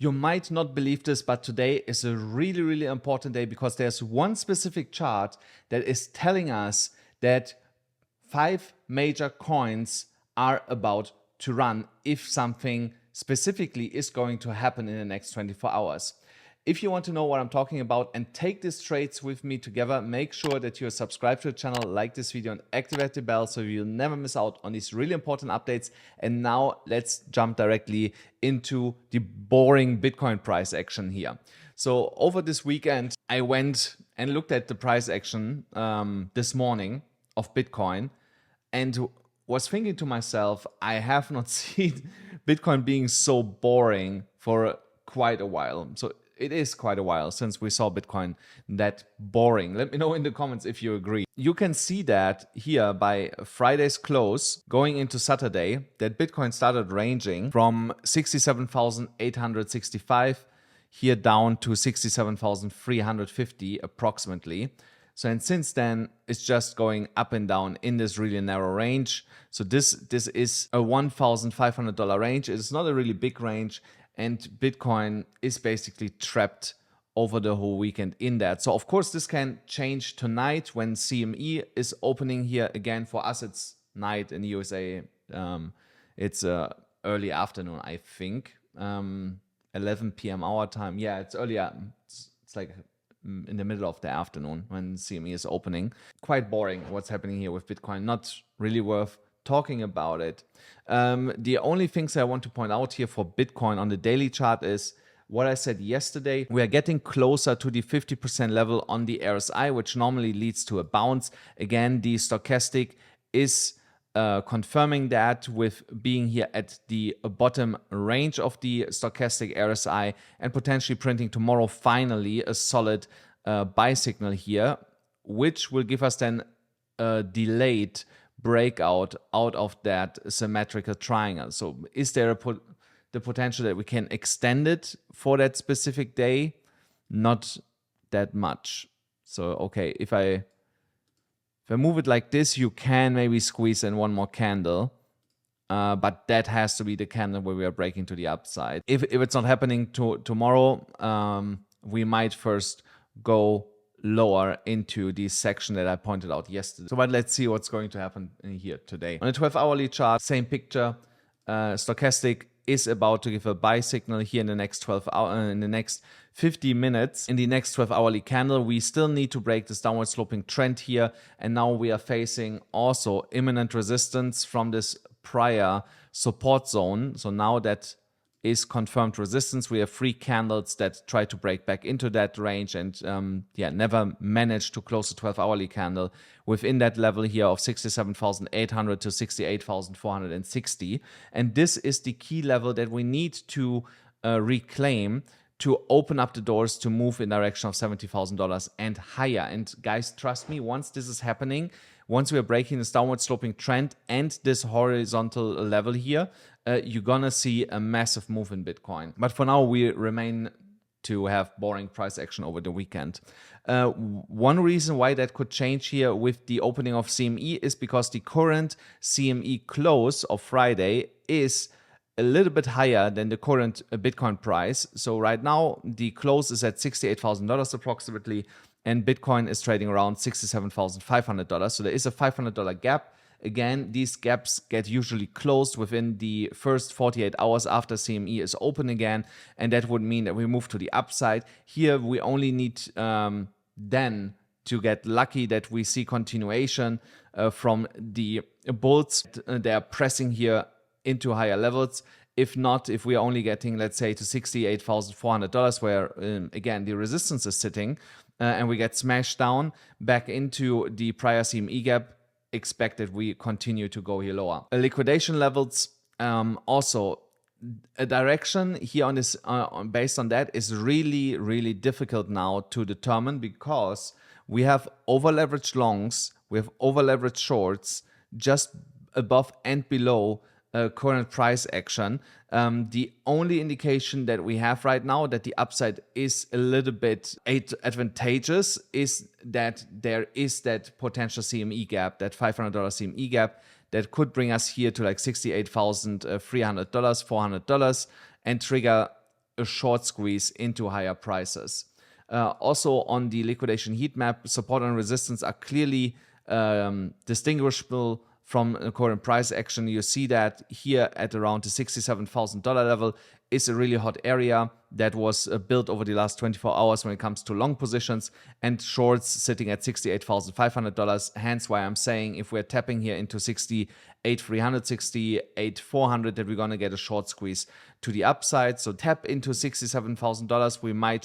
You might not believe this, but today is a really, really important day because there's one specific chart that is telling us that 5 major coins are about to run if something specifically is going to happen in the next 24 hours. If you want to know what I'm talking about and take these trades with me together, make sure that you're subscribed to the channel, like this video and activate the bell so you'll never miss out on these really important updates. And now let's jump directly into the boring Bitcoin price action here. So over this weekend, I went and looked at the price action this morning of Bitcoin and was thinking to myself, I have not seen Bitcoin being so boring for quite a while. So it is quite a while since we saw Bitcoin that boring. Let me know in the comments if you agree. You can see that here by Friday's close, going into Saturday, that Bitcoin started ranging from 67,865 here down to 67,350 approximately. So, and since then, it's just going up and down in this really narrow range. So this is a $1,500 range. It's not a really big range. And Bitcoin is basically trapped over the whole weekend in that. So of course, this can change tonight when CME is opening here. Again, for us, it's night. In the USA, it's early afternoon, I think. 11 p.m. our time. Yeah, it's earlier. It's like in the middle of the afternoon when CME is opening. Quite boring what's happening here with Bitcoin. Not really worth talking about it. The only things I want to point out here for Bitcoin on the daily chart is what I said yesterday. We are getting closer to the 50% level on the RSI, which normally leads to a bounce. Again, the stochastic is confirming that with being here at the bottom range of the stochastic RSI and potentially printing tomorrow finally a solid buy signal here, which will give us then a delayed breakout out of that symmetrical triangle. So is there the potential that we can extend it for that specific day? Not that much. So okay, if I move it like this, you can maybe squeeze in one more candle, but that has to be the candle where we are breaking to the upside. If it's not happening tomorrow, we might first go lower into the section that I pointed out yesterday. So but let's see what's going to happen in here today. On a 12-hourly chart, same picture. Stochastic is about to give a buy signal here in the next 12 hours, in the next 50 minutes. In the next 12-hourly candle, we still need to break this downward sloping trend here. And now we are facing also imminent resistance from this prior support zone. So now that is confirmed resistance. We have 3 candles that try to break back into that range and never managed to close the 12-hourly candle within that level here of 67,800 to 68,460. And this is the key level that we need to reclaim to open up the doors to move in direction of $70,000 and higher. And guys, trust me, once this is happening, once we are breaking this downward sloping trend and this horizontal level here, you're gonna see a massive move in Bitcoin. But for now, we remain to have boring price action over the weekend. One reason why that could change here with the opening of CME is because the current CME close of Friday is a little bit higher than the current Bitcoin price. So right now, the close is at $68,000 approximately, and Bitcoin is trading around $67,500. So there is a $500 gap. Again, these gaps get usually closed within the first 48 hours after CME is open again, and that would mean that we move to the upside. Here, we only need then to get lucky that we see continuation from the bulls. They are pressing here into higher levels. If not, if we are only getting, let's say, to $68,400, where again the resistance is sitting, and we get smashed down back into the prior CME gap, expect that we continue to go here lower. Liquidation levels, also a direction here on this, based on that, is really, really difficult now to determine because we have over leveraged longs, we have over leveraged shorts just above and below current price action. The only indication that we have right now that the upside is a little bit advantageous is that there is that potential CME gap, that $500 CME gap that could bring us here to like $68,300, $400 and trigger a short squeeze into higher prices. Also on the liquidation heat map, support and resistance are clearly distinguishable from the current price action. You see that here at around the $67,000 level is a really hot area that was built over the last 24 hours when it comes to long positions, and shorts sitting at $68,500. Hence why I'm saying if we're tapping here into 68,300, 68,400, that we're going to get a short squeeze to the upside. So tap into $67,000, we might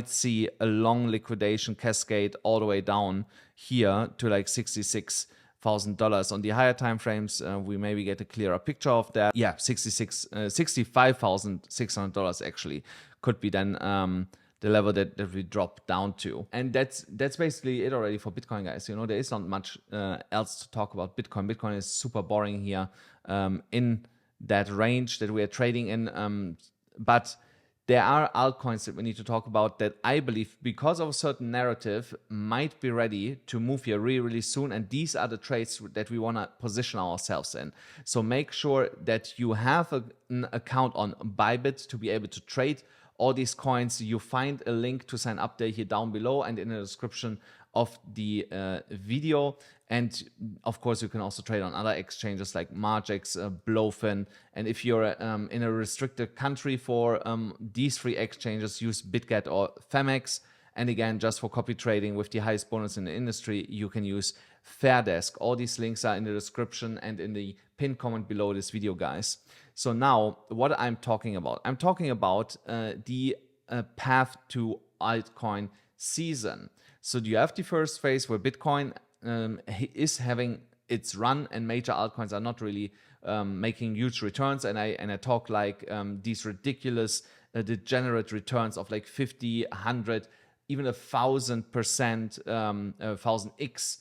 see a long liquidation cascade all the way down here to like $66,000. On the higher time frames, we maybe get a clearer picture of that. Yeah, $65,600 actually could be then the level that we drop down to. And that's basically it already for Bitcoin, guys. You know, there is not much else to talk about Bitcoin. Bitcoin is super boring here in that range that we are trading in. But there are altcoins that we need to talk about that I believe, because of a certain narrative, might be ready to move here really, really soon. And these are the trades that we want to position ourselves in. So make sure that you have an account on BYBIT to be able to trade all these coins. You find a link to sign up there here down below and in the description of the video. And of course, you can also trade on other exchanges like Margex, BLOFIN. And if you're in a restricted country for these three exchanges, use BITGET or Phemex. And again, just for copy trading with the highest bonus in the industry, you can use FAIRDESK. All these links are in the description and in the pinned comment below this video, guys. So now what I'm talking about, I'm talking about the path to altcoin season. So you have the first phase where Bitcoin is having its run and major altcoins are not really making huge returns. And I talk like these ridiculous degenerate returns of like 50, 100, even 1,000%, 1,000x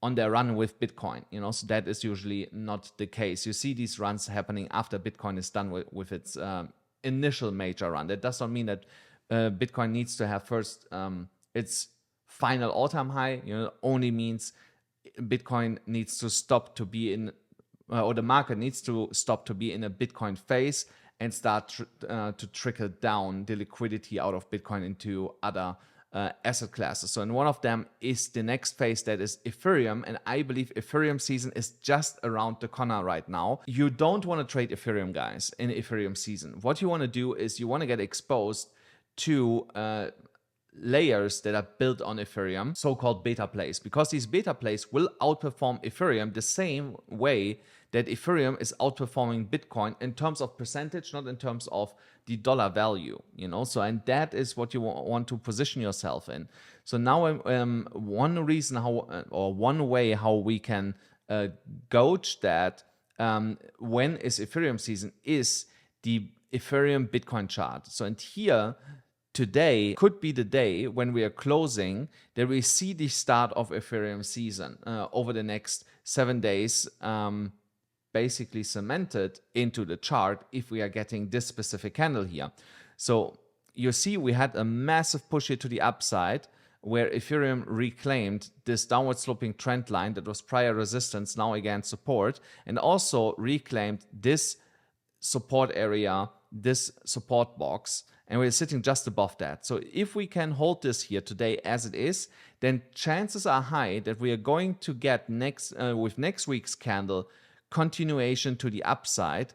on their run with Bitcoin, you know, so that is usually not the case. You see these runs happening after Bitcoin is done with its initial major run. That does not mean that Bitcoin needs to have first its final all-time high. You know, only means Bitcoin needs to stop to be in, or the market needs to stop to be in a Bitcoin phase and start to trickle down the liquidity out of Bitcoin into other asset classes. So and one of them is the next phase, that is Ethereum. And I believe Ethereum season is just around the corner right now. You don't want to trade Ethereum, guys, in Ethereum season. What you want to do is you want to get exposed to layers that are built on Ethereum, so-called beta plays, because these beta plays will outperform Ethereum the same way that Ethereum is outperforming Bitcoin in terms of percentage, not in terms of the dollar value, you know. So, and that is what you want to position yourself in. So now one reason how, or one way how we can gauge that when is Ethereum season is the Ethereum Bitcoin chart. So, and here today could be the day when we are closing that we see the start of Ethereum season over the next 7 days, basically cemented into the chart if we are getting this specific candle here. So you see we had a massive push here to the upside where Ethereum reclaimed this downward sloping trend line that was prior resistance, now again support, and also reclaimed this support area, this support box, and we're sitting just above that. So if we can hold this here today as it is, then chances are high that we are going to get with next week's candle continuation to the upside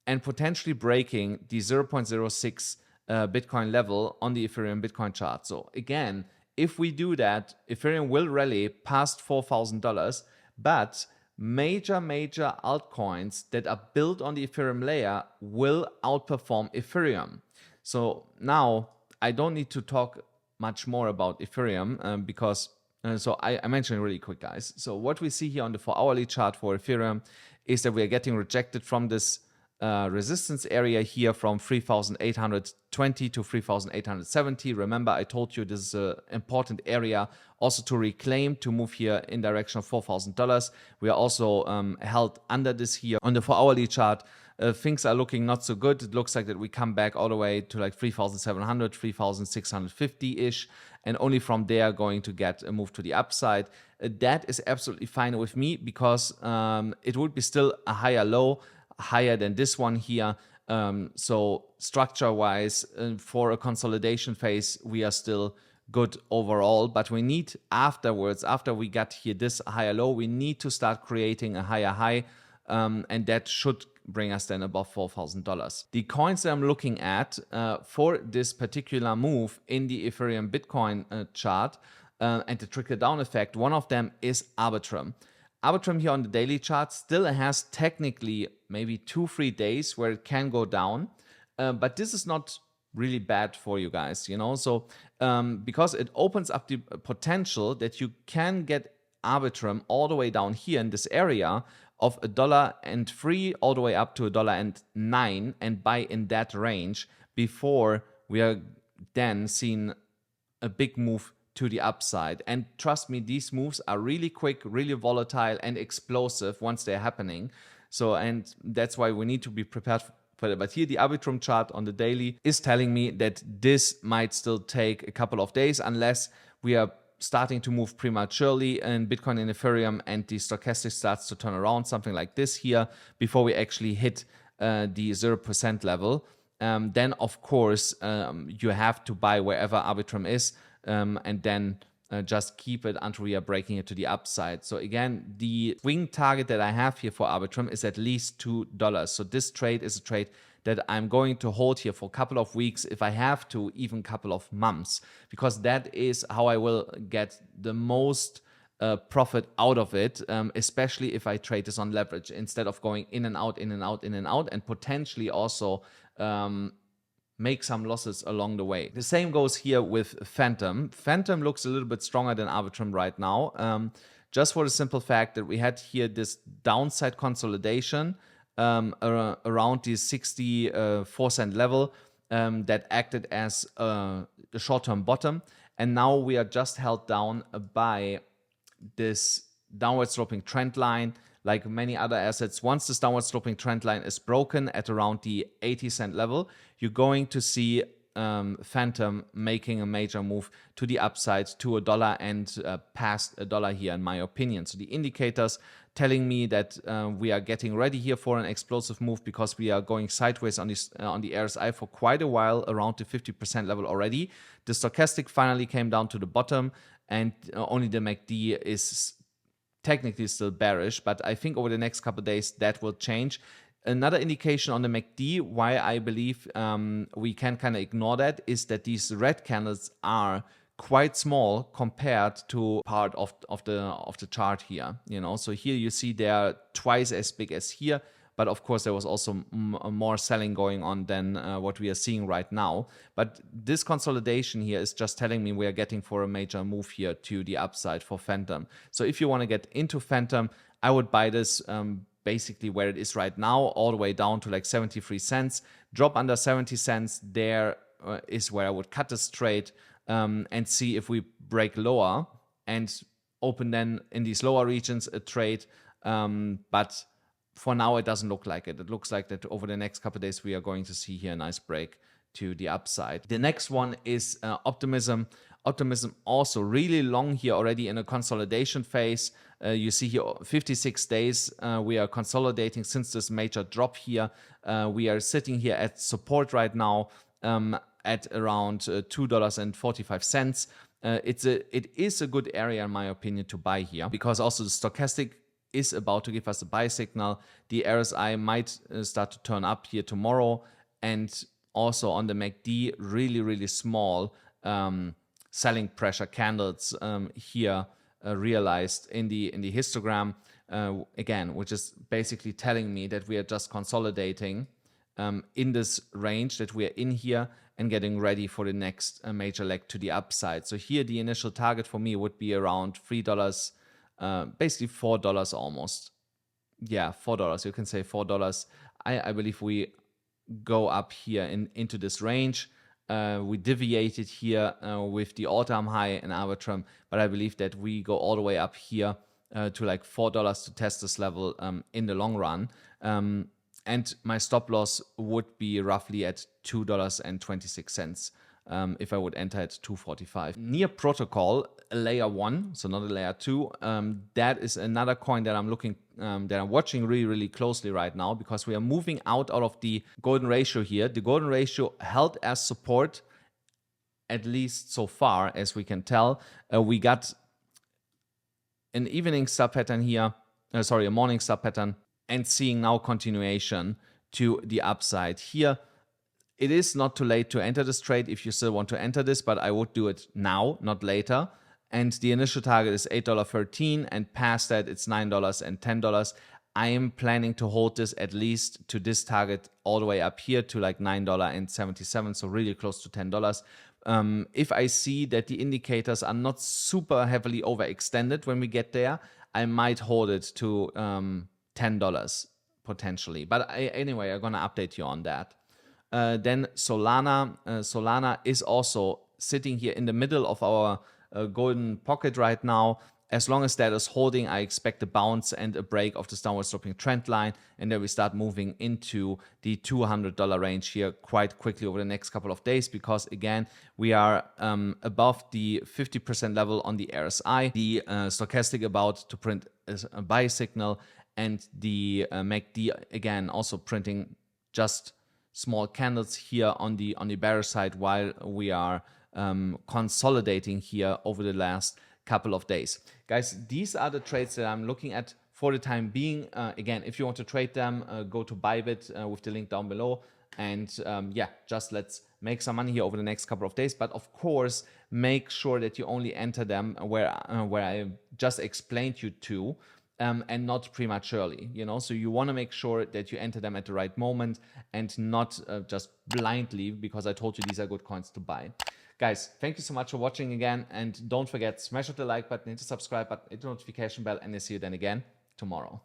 and potentially breaking the 0.06 Bitcoin level on the Ethereum Bitcoin chart. So again, if we do that, Ethereum will rally past $4,000, but major altcoins that are built on the Ethereum layer will outperform Ethereum. So now I don't need to talk much more about Ethereum because so I mentioned really quick, guys. So what we see here on the 4-hourly chart for Ethereum is that we are getting rejected from this resistance area here from 3,820 to 3,870. Remember, I told you this is an important area also to reclaim, to move here in direction of $4,000. We are also held under this here on the 4-hourly chart. Things are looking not so good. It looks like that we come back all the way to like 3,700, 3,650-ish, and only from there going to get a move to the upside. That is absolutely fine with me because it would be still a higher low, higher than this one here. So structure-wise, for a consolidation phase, we are still good overall, but we need afterwards, after we got here this higher low, we need to start creating a higher high, and that should bring us then above $4,000. The coins that I'm looking at for this particular move in the Ethereum Bitcoin chart and the trickle down effect, one of them is AMCrypto. AMCrypto here on the daily chart still has technically maybe 2-3 days where it can go down, but this is not really bad for you guys, you know. So because it opens up the potential that you can get AMCrypto all the way down here in this area of $1.03 all the way up to $1.09 and buy in that range before we are then seeing a big move to the upside. And trust me, these moves are really quick, really volatile and explosive once they're happening. So, and that's why we need to be prepared for that. But here the Arbitrum chart on the daily is telling me that this might still take a couple of days unless we are starting to move prematurely in Bitcoin and Ethereum and the stochastic starts to turn around, something like this here, before we actually hit the 0% level. Then of course you have to buy wherever Arbitrum is, and then just keep it until we are breaking it to the upside. So again, the swing target that I have here for Arbitrum is at least $2. So this trade is a trade that I'm going to hold here for a couple of weeks, if I have to, even a couple of months, because that is how I will get the most profit out of it, especially if I trade this on leverage instead of going in and out, in and out, in and out, and potentially also make some losses along the way. The same goes here with Phantom. Phantom looks a little bit stronger than Arbitrum right now, just for the simple fact that we had here this downside consolidation around the 64-cent level that acted as a short-term bottom. And now we are just held down by this downward sloping trend line. Like many other assets, once this downward sloping trend line is broken at around the 80-cent level, you're going to see Phantom making a major move to the upside to $1 and past $1 here, in my opinion. So the indicators telling me that we are getting ready here for an explosive move, because we are going sideways on this on the RSI for quite a while, around the 50% level already. The stochastic finally came down to the bottom, and only the MACD is technically still bearish, but I think over the next couple of days that will change. Another indication on the MACD why I believe we can kind of ignore that is that these red candles are quite small compared to part of the chart here, you know. So here you see they are twice as big as here, but of course there was also more selling going on than what we are seeing right now. But this consolidation here is just telling me we are getting for a major move here to the upside for Phantom. So if you want to get into Phantom, I would buy this basically where it is right now, all the way down to like 73 cents. Drop under 70 cents, there is where I would cut this trade and see if we break lower and open then in these lower regions a trade. But for now, it doesn't look like it. It looks like that over the next couple of days, we are going to see here a nice break to the upside. The next one is Optimism. Optimism also really long here already in a consolidation phase. You see here 56 days we are consolidating since this major drop here. We are sitting here at support right now at around $2.45. It is a good area in my opinion to buy here, because also the stochastic is about to give us a buy signal. The RSI might start to turn up here tomorrow, and also on the MACD, really small selling pressure candles here realized in the histogram again, which is basically telling me that we are just consolidating in this range that we are in here and getting ready for the next major leg to the upside. So here the initial target for me would be around $3, basically $4 almost. Yeah, $4. You can say $4. I believe we go up here into this range. We deviated here with the all-time high in Arbitrum, but I believe that we go all the way up here to like $4 to test this level in the long run. And my stop loss would be roughly at $2.26 if I would enter at 245. Near Protocol, a layer 1, so not a layer 2, that is another coin that I'm watching really closely right now, because we are moving out of the golden ratio here. The golden ratio held as support, at least so far as we can tell. We got an evening sub pattern here, a morning sub pattern, and seeing now continuation to the upside here. It is not too late to enter this trade if you still want to enter this, but I would do it now, not later. And the initial target is $8.13, and past that it's $9 and $10. I am planning to hold this at least to this target all the way up here to like $9.77, so really close to $10. If I see that the indicators are not super heavily overextended when we get there, I might hold it to $10 potentially. But anyway, I'm gonna update you on that. Then Solana. Solana is also sitting here in the middle of our golden pocket right now. As long as that is holding, I expect a bounce and a break of this downward sloping trend line, and then we start moving into the $200 range here quite quickly over the next couple of days, because again, we are above the 50% level on the RSI, the stochastic about to print a buy signal, and the MACD again also printing just small candles here on the bearish side, while we are consolidating here over the last couple of days. Guys, these are the trades that I'm looking at for the time being. Again, if you want to trade them, go to BYBIT with the link down below. And yeah, just let's make some money here over the next couple of days. But of course, make sure that you only enter them where I just explained you to, and not prematurely, you know. So you want to make sure that you enter them at the right moment and not just blindly because I told you these are good coins to buy. Guys, thank you so much for watching again, and don't forget, smash the like button, hit the subscribe button, hit the notification bell, and I'll see you then again tomorrow.